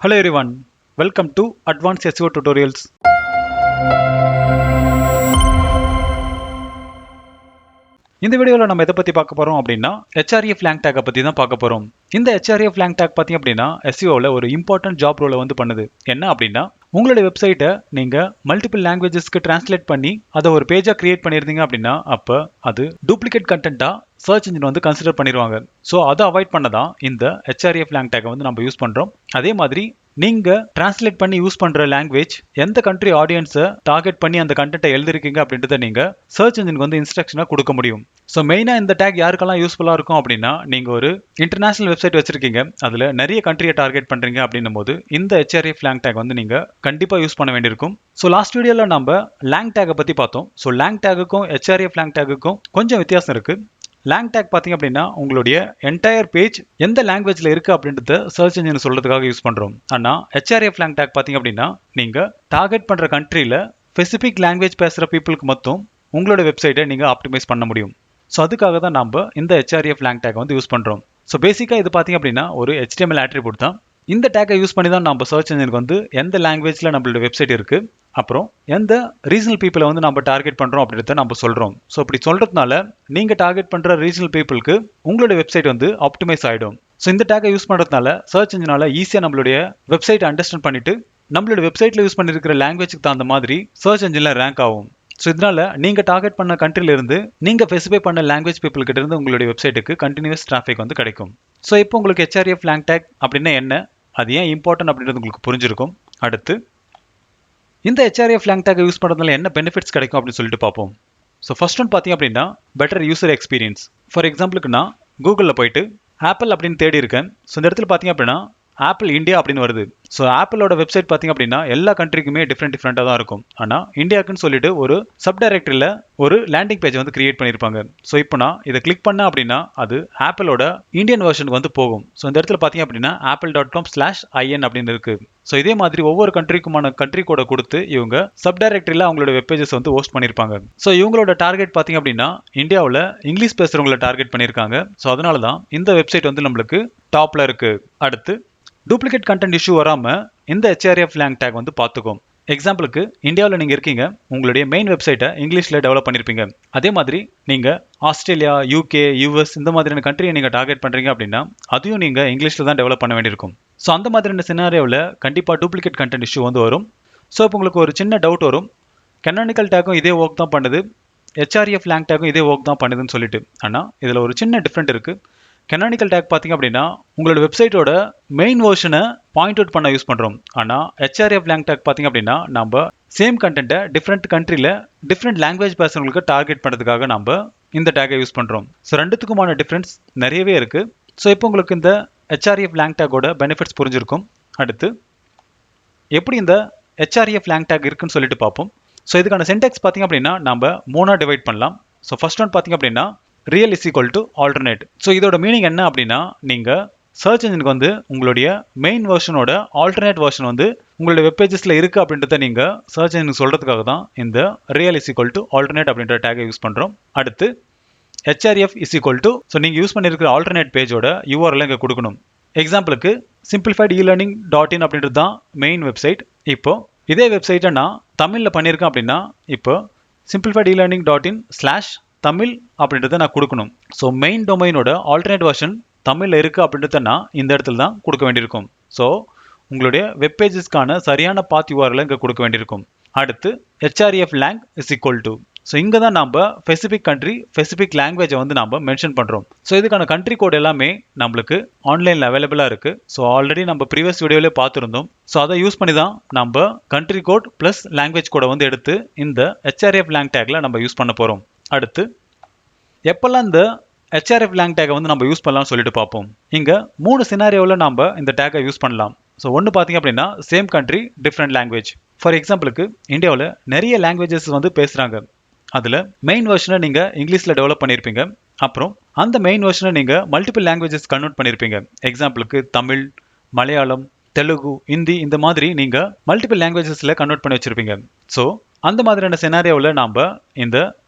Hello everyone, welcome to Advanced SEO Tutorials. இந்த வீடியோல நம்ம எதை பத்தி பார்க்க போறோம் அப்படின்னா Hreflang tag பத்தி தான் பார்க்க போறோம். இந்த Hreflang tag பத்தி அப்படின்னா SEOல ஒரு இம்பார்ட்டன்ட் ஜாப் ரோலை பண்ணுது. என்ன அப்படின்னா உங்களுடைய வெப்சைட்டை நீங்க மல்டிபிள் லாங்குவேஜஸ்க்கு டிரான்ஸ்லேட் பண்ணி அதை ஒரு பேஜா கிரியேட் பண்ணியிருந்தீங்க அப்படின்னா அப்ப அது டூப்ளிகேட் கண்டென்ட்டா சர்ச் இன்ஜின் கன்சிடர் பண்ணிடுவாங்க. ஸோ அதை அவாய்ட் பண்ண தான் இந்த Hreflang tag நம்ம யூஸ் பண்றோம். அதே மாதிரி நீங்க டிரான்ஸ்லேட் பண்ணி யூஸ் பண்ற லாங்குவேஜ் எந்த கண்ட்ரி ஆடியன்ஸை டார்கெட் பண்ணி அந்த கண்டென்ட்டை எழுதிருக்கீங்க அப்படின்றத நீங்க சர்ச் இன்ஜின் இன்ஸ்ட்ரக்ஷனா கொடுக்க முடியும். ஸோ மெயினா இந்த டேக் யாருக்கெல்லாம் யூஸ்ஃபுல்லா இருக்கும் அப்படின்னா நீங்க ஒரு இன்டர்நேஷனல் வெப்சைட் வச்சிருக்கீங்க, அதுல நிறைய கண்ட்ரியை டார்கெட் பண்றீங்க அப்படின்னும் போது இந்த Hreflang tag நீங்க கண்டிப்பா யூஸ் பண்ண வேண்டியிருக்கும். ஸோ லாஸ்ட் வீடியோல நம்ம லாங் டேக்கை பத்தி பார்த்தோம். ஸோ லாங் டேக்குக்கும் Hreflang tagக்கும் கொஞ்சம் வித்தியாசம் இருக்கு. லாங் டேக் பார்த்தீங்க அப்படின்னா உங்களுடைய என்டையர் பேஜ் எந்த லாங்குவேஜ்ல இருக்கு அப்படின்றத சர்ச் இன்ஜின் சொல்றதுக்காக யூஸ் பண்றோம். ஆனா Hreflang tag பார்த்தீங்க அப்படின்னா நீங்க டார்கெட் பண்ற கண்ட்ரியில ஸ்பெசிபிக் லாங்குவேஜ் பேசுற பீப்புளுக்கு மட்டும் உங்களோட வெப்சைட்டை நீங்க ஆப்டிமைஸ் பண்ண முடியும். ஸோ அதுக்காக தான் நம்ம இந்த Hreflang tag யூஸ் பண்றோம். ஸோ பேசிக்கா இது பார்த்தீங்க அப்படின்னா ஒரு HTML attribute தான். இந்த டேக்கை யூஸ் பண்ணி தான் நம்ம சர்ச் இன்ஜினுக்கு எந்த லாங்குவேஜ்ல நம்மளோட வெப்சைட் இருக்கு, அப்புறம் எந்த ரீஜனல் பீப்புளை நம்ம டார்கெட் பண்றோம் அப்படின்றத நம்ம சொல்றோம். ஸோ இப்படி சொல்றதுனால நீங்க டார்கெட் பண்ற ரீஜனல் பீப்புளுக்கு உங்களோட வெப்சைட் ஆப்டிமைஸ் ஆயிடும். ஸோ இந்த டேக்கை யூஸ் பண்றதுனால சர்ச் இன்ஜினால ஈஸியா நம்மளுடைய வெப்சைட் அண்டர்ஸ்டாண்ட் பண்ணிட்டு நம்மளோட வெப்சைட்ல யூஸ் பண்ணிருக்கிற லாங்குவேஜ்க்கு தகுந்த மாதிரி சர்ச் இன்ஜின்ல ரேங்க் ஆகும். ஸோ இதனால நீங்க டார்கெட் பண்ண கண்ட்ரில இருந்து நீங்க ஸ்பெசிஃபை பண்ண லாங்குவேஜ் பீப்புள் கிட்ட இருந்து உங்களுடைய வெப்சைட்டுக்கு கண்டினியூஸ் டிராஃபிக் கிடைக்கும். ஸோ இப்போ உங்களுக்கு Hreflang tag அப்படின்னா என்ன, அது ஏன் இம்பார்ட்டன்ட் அப்படின்றது உங்களுக்கு புரிஞ்சிருக்கும். அடுத்து இந்த Hreflang tag யூஸ் பண்ணுறதுனால என்ன பெனிஃபிட்ஸ் கிடைக்கும் அப்படின்னு சொல்லிட்டு பார்ப்போம். ஸோ ஃபர்ஸ்ட் ஒன் பார்த்தீங்க அப்படின்னா பெட்டர் யூசர் எக்ஸ்பீரியன்ஸ். ஃபார் எக்ஸாம்பிளுக்கு நான் கூகுளில் போயிட்டு ஆப்பிள் அப்படின்னு தேடி இருக்கேன். ஸோ இந்த இடத்துல பார்த்தீங்க அப்படின்னா ஆப்பிள் இந்தியா அப்படின்னு வருது. ஸோ ஆப்பிளோட வெப்சைட் பார்த்தீங்க அப்படின்னா எல்லா கண்ட்ரிக்குமே டிஃப்ரெண்டாக தான் இருக்கும். ஆனால் இந்தியாவுக்குன்னு சொல்லிட்டு ஒரு சப்டைரக்டரியில் ஒரு லேண்டிங் பேஜ் கிரியேட் பண்ணியிருப்பாங்க. ஸோ இப்போ நான் இதை கிளிக் பண்ண அப்படின்னா அது ஆப்பிளோட இந்தியன் வெர்ஷனுக்கு போகும். ஸோ இந்த இடத்துல பார்த்தீங்க அப்படின்னா apple.com/in அப்படின்னு இருக்கு. ஸோ இதே மாதிரி ஒவ்வொரு கண்ட்ரிக்குமான கண்ட்ரி கோடை கொடுத்து இவங்க சப்டைரக்டரியில் அவங்களோட வெப்பேஜஸ் ஹோஸ்ட் பண்ணியிருப்பாங்க. ஸோ இவங்களோட டார்கெட் பார்த்தீங்க அப்படின்னா இந்தியாவில் இங்கிலீஷ் பேசுகிறவங்களை டார்கெட் பண்ணியிருக்காங்க. ஸோ அதனால தான் இந்த வெப்சைட் நம்மளுக்கு டாப்ல இருக்கு. அடுத்து டூப்ளிகேட் கண்டென்ட் இஷ்யூ வராம இந்த Hreflang tag பார்த்துக்கும். எக்ஸாம்பிளுக்கு இந்தியாவில் நீங்க இருக்கீங்க, உங்களுடைய மெயின் வெப்சைட்டை இங்கிலீஷ்ல டெவலப் பண்ணிருப்பீங்க. அதே மாதிரி நீங்க ஆஸ்திரேலியா, UK, US இந்த மாதிரியான கண்ட்ரியை நீங்க டார்கெட் பண்றீங்க அப்படின்னா அதையும் நீங்க இங்கிலீஷ்ல தான் டெவலப் பண்ண வேண்டியிருக்கும். ஸோ அந்த மாதிரியான சினாரியோவில் கண்டிப்பா டூப்ளிகேட் கண்டென்ட் இஷ்யூ வரும். ஸோ இப்போ உங்களுக்கு ஒரு சின்ன டவுட் வரும், கனானிக்கல் டேக்கும் இதே ஒர்க் தான் பண்ணுது, Hreflang tagகும் இதே ஒர்க் தான் பண்ணுதுன்னு சொல்லிட்டு. ஆனா இதுல ஒரு சின்ன டிஃப்ரெண்ட் இருக்கு. கனானிக்கல் டேக் பார்த்தீங்க அப்படின்னா உங்களோட வெப்சைட்டோட மெயின் வெர்ஷனை பாயிண்ட் அவுட் பண்ண யூஸ் பண்றோம். ஆனால் Hreflang tag பார்த்தீங்க அப்படின்னா நம்ம சேம் கண்டென்ட்டை டிஃப்ரெண்ட் கண்ட்ரியில் டிஃப்ரெண்ட் லாங்குவேஜ் பேசுறவங்களுக்கு டார்கெட் பண்ணுறதுக்காக நம்ம இந்த டேக்கை யூஸ் பண்றோம். ஸோ ரெண்டுத்துக்குமான டிஃப்ரென்ஸ் நிறையவே இருக்கு. ஸோ இப்போ உங்களுக்கு இந்த Hreflang tagோட பெனிஃபிட்ஸ் புரிஞ்சிருக்கும். அடுத்து எப்படி இந்த Hreflang tag இருக்குன்னு சொல்லிட்டு பார்ப்போம். ஸோ இதுக்கான சின்டாக்ஸ் பார்த்தீங்க அப்படின்னா நம்ம மூணா டிவைட் பண்ணலாம். ஸோ ஃபர்ஸ்ட் ஒன் பார்த்தீங்க அப்படின்னா real is equal to alternate. So இதோட மீனிங் என்ன அப்படின்னா நீங்க சர்ச் இன்ஜினுக்கு உங்களுடைய மெயின் வெர்ஷனோட ஆல்டர்னேட் வெர்ஷன் உங்களுடைய வெப்பேஜஸ்ல இருக்கு அப்படின்றத நீங்க சர்ச் இன்ஜினுக்கு சொல்றதுக்காக தான் இந்த real is equal to alternate அப்படின்ற டேகை யூஸ் பண்றோம். அடுத்து href is equal to, so நீங்க யூஸ் பண்ணிருக்கிற ஆல்டர்னேட் பேஜோட URL இங்க கொடுக்கணும். எக்ஸாம்பிளுக்கு simplified e-learning.in அப்படின்றது தான் மெயின் வெப்சைட். இப்போ இதே வெப்சைட்டை நான் தமிழ்ல பண்ணியிருக்கேன் அப்படின்னா இப்போ simplified e-learning.in/தமிழ் அப்படின்றத நான் கொடுக்கணும். ஸோ மெயின் டொமைனோட ஆல்டர்னேட் வெர்ஷன் தமிழ்ல இருக்கு அப்படின்றத நான் இந்த இடத்துல தான் கொடுக்க வேண்டியிருக்கும். ஸோ உங்களுடைய வெப்பேஜஸ்க்கான சரியான பாத் URL இங்க கொடுக்க வேண்டியிருக்கும். அடுத்து Hreflang is equal to, so இங்க தான் நம்ம ஸ்பெசிபிக் கண்ட்ரி ஸ்பெசிபிக் லாங்குவேஜை நம்ம மென்ஷன் பண்றோம். ஸோ இதுக்கான கண்ட்ரி கோட் எல்லாமே நம்மளுக்கு ஆன்லைன்ல அவைலபிளா இருக்கு. ஸோ ஆல்ரெடி நம்ம ப்ரீவியஸ் வீடியோல பார்த்துருந்தோம். ஸோ அதை யூஸ் பண்ணி தான் நம்ம கண்ட்ரி கோட் பிளஸ் லாங்குவேஜ் கோடை எடுத்து இந்த Hreflang tagல நம்ம யூஸ் பண்ண போறோம். அடுத்து எப்பெல்லாம் இந்த Hreflang tag நம்ம யூஸ் பண்ணலாம்னு சொல்லிட்டு பார்ப்போம். இங்க 3 சினாரியோவில் நம்ம இந்த டேக்கை யூஸ் பண்ணலாம். ஸோ ஒன்று பார்த்தீங்க அப்படின்னா same country different language. For எக்ஸாம்பிளுக்கு இந்தியாவில் நிறைய லாங்குவேஜஸ் பேசுறாங்க. அதுல மெயின் வெர்ஷனை நீங்க இங்கிலீஷ்ல டெவலப் பண்ணியிருப்பீங்க. அப்புறம் அந்த மெயின் வெர்ஷனை நீங்க மல்டிபிள் லாங்குவேஜஸ் கன்வெர்ட் பண்ணியிருப்பீங்க. எக்ஸாம்பிளுக்கு தமிழ், மலையாளம், தெலுங்கு, ஹிந்தி இந்த மாதிரி நீங்க மல்டிபிள் லாங்குவேஜஸ்ல கன்வெர்ட் பண்ணி வச்சிருப்பீங்க. ஸோ அந்த மாதிரியான சினாரியோவில் நாம இந்த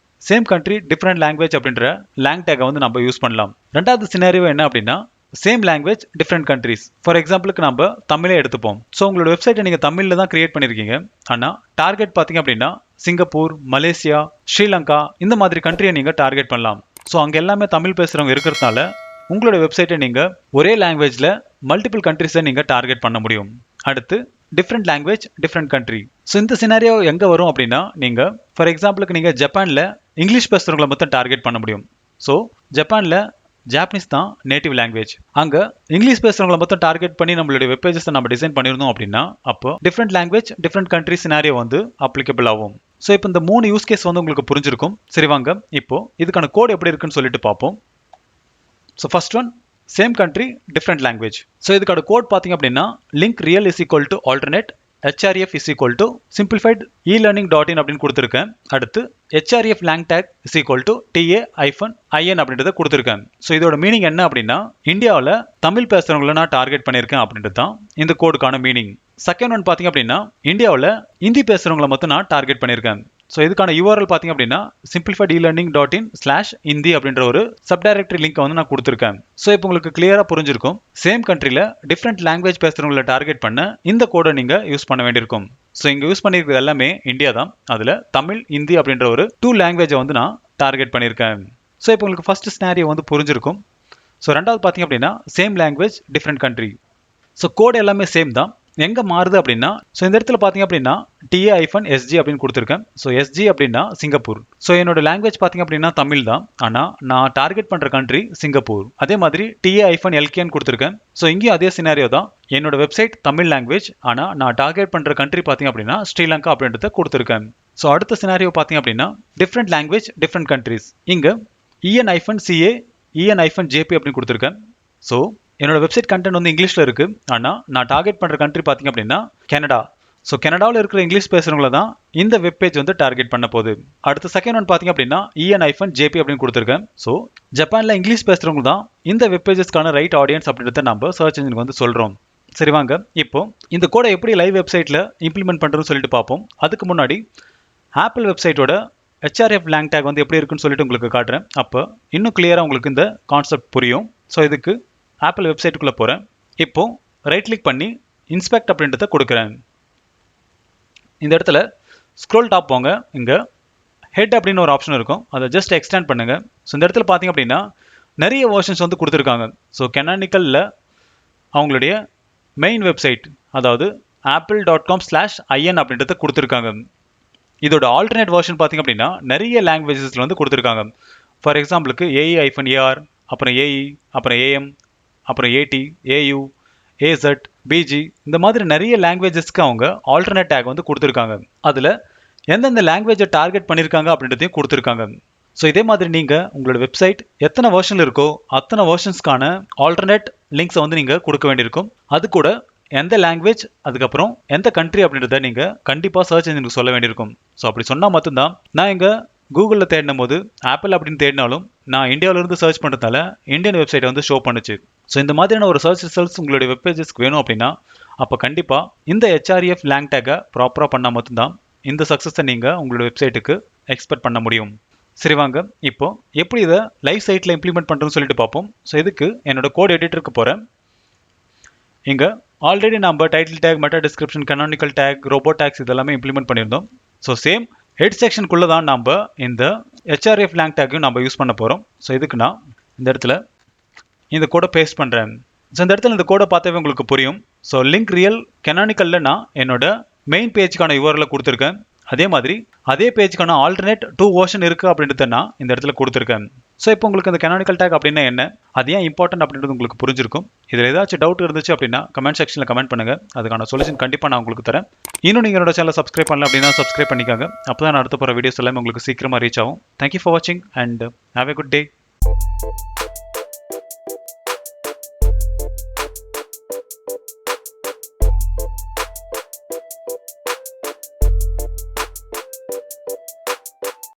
சேம் கண்ட்ரி டிஃப்ரெண்ட் லாங்குவேஜ் அப்படின்ற லாங் டேக்கை நம்ம யூஸ் பண்ணலாம். ரெண்டாவது சினாரியோ என்ன அப்படின்னா same language different countries. For எக்ஸாம்பிளுக்கு நம்ம தமிழே எடுத்துப்போம். ஸோ உங்களோட வெப்சைட்டை நீங்கள் தமிழில் தான் கிரியேட் பண்ணியிருக்கீங்க. ஆனால் டார்கெட் பார்த்தீங்க அப்படின்னா சிங்கப்பூர், மலேசியா, ஸ்ரீலங்கா இந்த மாதிரி கண்ட்ரியை நீங்கள் டார்கெட் பண்ணலாம். ஸோ அங்கே எல்லாமே தமிழ் பேசுகிறவங்க இருக்கிறதுனால உங்களோட வெப்சைட்டை நீங்கள் ஒரே லாங்குவேஜில் மல்டிபிள் கண்ட்ரிஸை நீங்கள் டார்கெட் பண்ண முடியும். அடுத்து different language different country. So இந்த சினாரியோ எங்கே வரும் அப்படின்னா, நீங்கள் ஃபார் எக்ஸாம்பிளுக்கு நீங்கள் ஜப்பானில் இங்கிலீஷ் பேசுகிறவங்களை மொத்தம் டார்கெட் பண்ண முடியும். ஸோ ஜப்பானில் ஜாப்பனீஸ் தான் நேட்டிவ் லாங்குவேஜ். அங்கே இங்கிலீஷ் பேசுகிறவங்களை மொத்தம் டார்கெட் பண்ணி நம்மளுடைய வெப் பேஜஸை நம்ம டிசைன் பண்ணியிருந்தோம் அப்படின்னா, அப்போ different language different country scenario வந்து அப்ளிகபிள் ஆகும். ஸோ இப்போ இந்த 3 யூஸ் கேஸ் வந்து உங்களுக்கு புரிஞ்சிருக்கும். சரி வாங்க இப்போ இதுக்கான கோட் எப்படி இருக்குன்னு சொல்லிட்டு பார்ப்போம். So first one, same country different language. So இதுக்கான கோட் பார்த்தீங்க அப்படின்னா link real is equal to alternate href is equal to simplified e-learning.in அப்படின்னு கொடுத்துருக்கேன். அடுத்து href lang tag is equal to ta-in அப்படின்றத கொடுத்துருக்கேன். ஸோ இதோட மீனிங் என்ன அப்படின்னா, இந்தியாவில் தமிழ் பேசுகிறவங்களை நான் டார்கெட் பண்ணியிருக்கேன் அப்படின்றது தான் இந்த கோடுக்கான மீனிங். செகண்ட் ஒன் பார்த்தீங்க அப்படின்னா, இந்தியாவில் ஹிந்தி பேசுகிறவங்களை மட்டும் நான் டார்கெட் பண்ணியிருக்கேன். ஸோ இதுக்கான URL பார்த்தீங்க அப்படின்னா simplified e-learning.in/hindi அப்படின்ற ஒரு சப்டைரக்டரி லிங்க் வந்து நான் கொடுத்துருக்கேன். ஸோ இப்போ உங்களுக்கு கிளியராக புரிஞ்சிருக்கும். சேம் கண்ட்ரியில் டிஃப்ரெண்ட் லாங்குவேஜ் பேசுகிறவங்களை டார்கெட் பண்ண இந்த கோடை நீங்கள் யூஸ் பண்ண வேண்டியிருக்கும். ஸோ இங்கே யூஸ் பண்ணியிருக்கிறது எல்லாமே இந்தியா தான். அதில் தமிழ், ஹிந்தி அப்படின்ற ஒரு 2 லாங்குவேஜை வந்து நான் டார்கெட் பண்ணியிருக்கேன். ஸோ இப்போ உங்களுக்கு ஃபர்ஸ்ட் ஸ்னாரியோ வந்து புரிஞ்சிருக்கும். ஸோ ரெண்டாவது பார்த்தீங்க அப்படின்னா same language different country. So கோடு எல்லாமே சேம் தான். எங்கே மாறுது அப்படின்னா, ஸோ இந்த இடத்துல பார்த்தீங்க அப்படின்னா ta-sg அப்படின்னு கொடுத்துருக்கேன். ஸோ SG அப்படின்னா சிங்கப்பூர். ஸோ என்னோட லாங்குவேஜ் பார்த்தீங்க அப்படின்னா தமிழ் தான். ஆனால் நான் டார்கெட் பண்ணுற கண்ட்ரி சிங்கப்பூர். அதே மாதிரி ta-lkன்னு கொடுத்துருக்கேன். ஸோ இங்கேயும் அதே சினாரியோ தான். என்னோட வெப்சைட் தமிழ் லாங்குவேஜ், ஆனால் நான் டார்கெட் பண்ணுற கண்ட்ரி பார்த்தீங்க அப்படின்னா ஸ்ரீலங்கா அப்படின்றத கொடுத்துருக்கேன். ஸோ அடுத்த சினாரியோ பார்த்தீங்க அப்படின்னா டிஃப்ரெண்ட் லாங்குவேஜ் டிஃப்ரெண்ட் கண்ட்ரிஸ். இங்கே en-ca en-jp அப்படின்னு கொடுத்துருக்கேன். ஸோ என்னோட வெப்சைட் கண்டென்ட் வந்து இங்கிலீஷில் இருக்குது. ஆனால் நான் டார்கெட் பண்ணுற கண்ட்ரி பார்த்தீங்க அப்படின்னா கனடா. ஸோ கனடாவில் இருக்கிற இங்கிலீஷ் பேசுகிறவங்கள தான் இந்த வெப் பேஜ் வந்து டார்கெட் பண்ண போகுது. அடுத்த செகண்ட் ஒன் பார்த்தீங்க அப்படின்னா en-jp அப்படின்னு கொடுத்துருக்கேன். ஸோ ஜப்பானில் இங்கிலீஷ் பேசுகிறவங்க தான் இந்த வெப் பேஜஸ்க்கான ரைட் ஆடியன்ஸ் அப்படின்றத நம்ம சர்ச் இன்ஜினுக்கு வந்து சொல்கிறோம். சரி வாங்க இப்போ இந்த கோடை எப்படி லைவ் வெப்சைட்டில் இம்ப்ளிமெண்ட் பண்ணுறோன்னு சொல்லிட்டு பார்ப்போம். அதுக்கு முன்னாடி ஆப்பிள் வெப்சைட்டோட href lang tag வந்து எப்படி இருக்குன்னு சொல்லிட்டு உங்களுக்கு காட்டுறேன். அப்போ இன்னும் கிளியராக உங்களுக்கு இந்த கான்செப்ட் புரியும். ஸோ இதுக்கு ஆப்பிள் வெப்சைட்டுக்குள்ளே போகிறேன். இப்போ ரைட் கிளிக் பண்ணி இன்ஸ்பெக்ட் அப்படின்றத கொடுக்குறேன். இந்த இடத்துல ஸ்க்ரோல் டாப் போங்க. இங்கே ஹெட் அப்படின்னு ஒரு ஆப்ஷன் இருக்கும். அதை ஜஸ்ட் எக்ஸ்டெண்ட் பண்ணுங்கள். ஸோ இந்த இடத்துல பார்த்தீங்க அப்படின்னா நிறைய வெர்ஷன்ஸ் வந்து கொடுத்துருக்காங்க. ஸோ கெனானிக்கலில் அவங்களுடைய மெயின் வெப்சைட், அதாவது apple.com/in அப்படின்றத கொடுத்துருக்காங்க. இதோட ஆல்டர்னேட் வெர்ஷன் பார்த்தீங்க அப்படின்னா நிறைய லாங்குவேஜஸில் வந்து கொடுத்துருக்காங்க. ஃபார் எக்ஸாம்பிளுக்கு AE-AR, அப்புறம் AE, அப்புறம் AM, அப்புறம் AT, AU, AZ, BG இந்த மாதிரி நிறைய லாங்குவேஜஸ்க்கு அவங்க ஆல்டர்னேட் டேக் வந்து கொடுத்துருக்காங்க. அதில் எந்தெந்த லாங்குவேஜை டார்கெட் பண்ணியிருக்காங்க அப்படின்றதையும் கொடுத்துருக்காங்க. ஸோ இதே மாதிரி நீங்கள் உங்களோட வெப்சைட் எத்தனை வெர்ஷனில் இருக்கோ அத்தனை வெர்ஷன்ஸ்க்கான ஆல்டர்னேட் லிங்க்ஸை வந்து நீங்கள் கொடுக்க வேண்டியிருக்கும். அது கூட எந்த லாங்குவேஜ், அதுக்கப்புறம் எந்த கண்ட்ரி அப்படின்றத நீங்கள் கண்டிப்பாக சர்ச் இன்ஜினுக்கு சொல்ல வேண்டியிருக்கும். ஸோ அப்படி சொன்னால் மட்டும்தான் நான் இங்கே கூகுளில் தேடினும் போது ஆப்பிள் அப்படின்னு தேடினாலும் நான் இந்தியாவிலேருந்து சர்ச் பண்ணுறதால இந்தியன் வெப்சைட்டை வந்து ஷோ பண்ணுச்சு. ஸோ இந்த மாதிரியான ஒரு சர்ச் ரிசல்ட்ஸ் உங்களுடைய வெப் பேஜஸ்க்கு வேணும் அப்படின்னா அப்போ கண்டிப்பாக இந்த href lang tag-ஐ ப்ராப்பராக பண்ணால் மட்டும்தான் இந்த சக்ஸஸை நீங்கள் உங்களோட வெப்சைட்டுக்கு எக்ஸ்பெக்ட் பண்ண முடியும். சரி வாங்க இப்போ எப்படி இதை லைவ் சைட்டில் இம்ப்ளிமெண்ட் பண்ணுறோன்னு சொல்லிட்டு பார்ப்போம். ஸோ இதுக்கு என்னோட கோட் எடிட்டருக்கு போகிறேன். இங்கே ஆல்ரெடி நம்ம title tag, meta description, canonical tag, robot tags இதெல்லாமே இம்ப்ளிமெண்ட் பண்ணியிருந்தோம். ஸோ சேம் ஹெட் செக்ஷனுக்குள்ளே தான் நம்ம இந்த href lang tag-ஐயும் நம்ம யூஸ் பண்ண போகிறோம். ஸோ இதுக்கு நான் இந்த இடத்துல இந்த கோடை பேஸ்ட் பண்ணுறேன். ஸோ இந்த இடத்துல இந்த கோடை பார்த்தாவே உங்களுக்கு புரியும். ஸோ லிங்க் ரியல் கெனானிக்கலில் நான் என்னோட மெயின் பேஜுக்கான URL கொடுத்துருக்கேன். அதே மாதிரி அதே பேஜுக்கான ஆல்டர்னேட் 2 வெர்ஷன் இருக்குது அப்படின்றத நான் இந்த இடத்துல கொடுத்துருக்கேன். ஸோ இப்போ உங்களுக்கு இந்த கெனானிக்கல் டேக் அப்படின்னா என்ன, அது ஏன் இம்பார்ட்டன்ட் அப்படின்றது உங்களுக்கு புரிஞ்சிருக்கும். இதில் ஏதாச்சும் டவுட் இருந்துச்சு அப்படின்னா கமெண்ட் செக்ஷனில் கமெண்ட் பண்ணுங்கள். அதுக்கான சொல்யூஷன் கண்டிப்பாக நான் உங்களுக்கு தரேன். இன்னும் நீங்கள் என்னோட சேனலை சப்ஸ்கிரைப் பண்ணல அப்படின்னா சப்ஸ்கிரைப் பண்ணிக்காங்க. அப்போ தான் நான் அடுத்த போகிற வீடியோஸ் எல்லாமே உங்களுக்கு சீக்கிரமாக ரீச் ஆகும். தேங்க்யூ ஃபார் வாட்சிங் and have a good day.